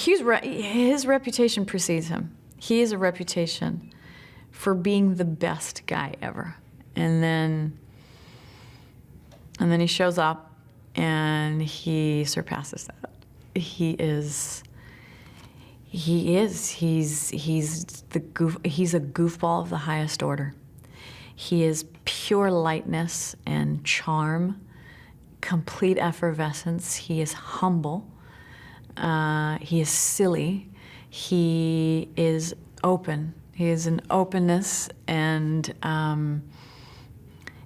his reputation precedes him. He has a reputation for being the best guy ever. And then he shows up and he surpasses that. He's a goofball of the highest order. He is pure lightness and charm, complete effervescence. He is humble. He is silly. He is open. He is an openness and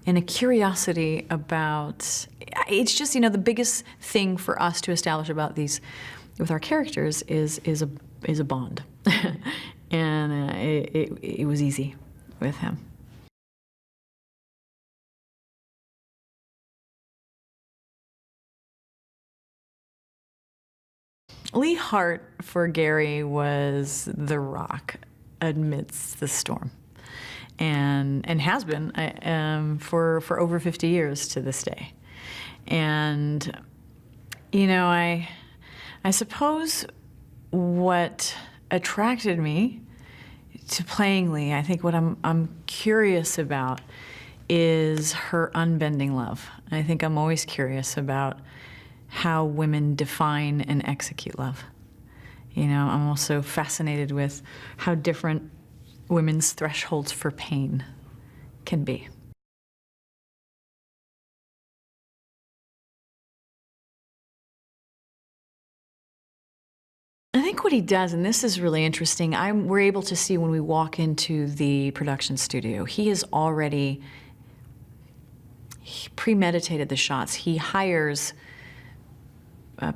a curiosity about. It's just, you know, the biggest thing for us to establish about these with our characters is a bond, and it was easy with him. Lee Hart for Gary was the rock amidst the storm, and has been for over 50 years to this day. And you know, I suppose what attracted me to playing Lee, I think what I'm curious about is her unbending love. I think I'm always curious about how women define and execute love. You know, I'm also fascinated with how different women's thresholds for pain can be. I think what he does, and this is really interesting, we're able to see when we walk into the production studio, he has already premeditated the shots. He hires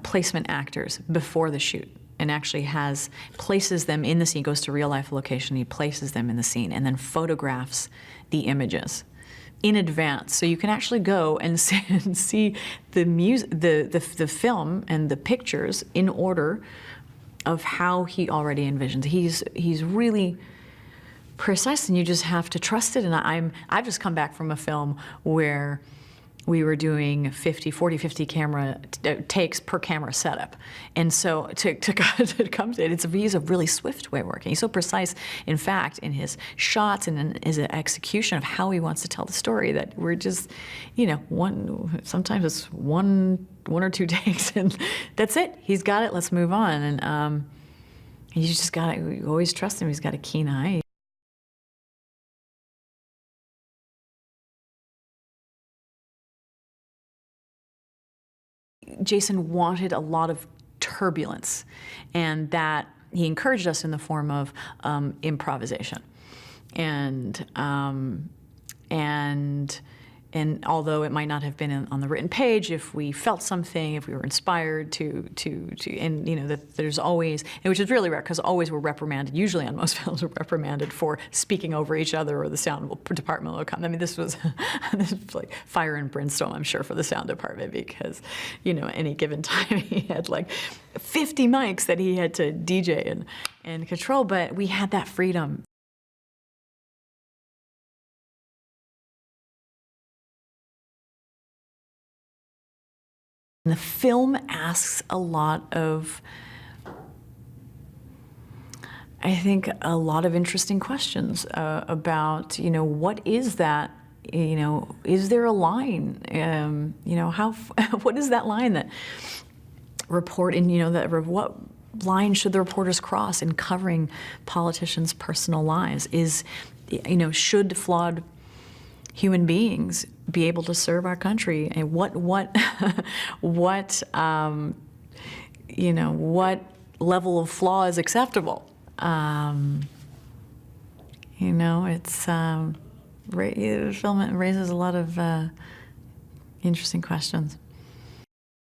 placement actors before the shoot and actually places them in the scene, goes to real life location, he places them in the scene and then photographs the images in advance. So you can actually go and see the film and the pictures in order of how he already envisions. He's really precise, and you just have to trust it. And I've just come back from a film where we were doing 50 camera takes per camera setup. And so to come to it, he's a really swift way of working. He's so precise, in fact, in his shots and in his execution of how he wants to tell the story that we're just, you know, sometimes it's one or two takes and that's it. He's got it, let's move on. And you just you always trust him. He's got a keen eye. Jason wanted a lot of turbulence, and that he encouraged us in the form of improvisation. And although it might not have been on the written page, if we felt something, if we were inspired and you know, that there's always, which is really rare because always we're reprimanded, usually on most films we're reprimanded for speaking over each other or the sound department will come. I mean, this was like fire and brimstone, I'm sure, for the sound department because, you know, any given time he had like 50 mics that he had to DJ and control, but we had that freedom. The film asks a lot of, I think, a lot of interesting questions about, you know, what is that, you know, is there a line, you know, what is that line that what line should the reporters cross in covering politicians' personal lives? You know, should flawed human beings be able to serve our country, and what you know, what level of flaw is acceptable? You know, the film raises a lot of interesting questions.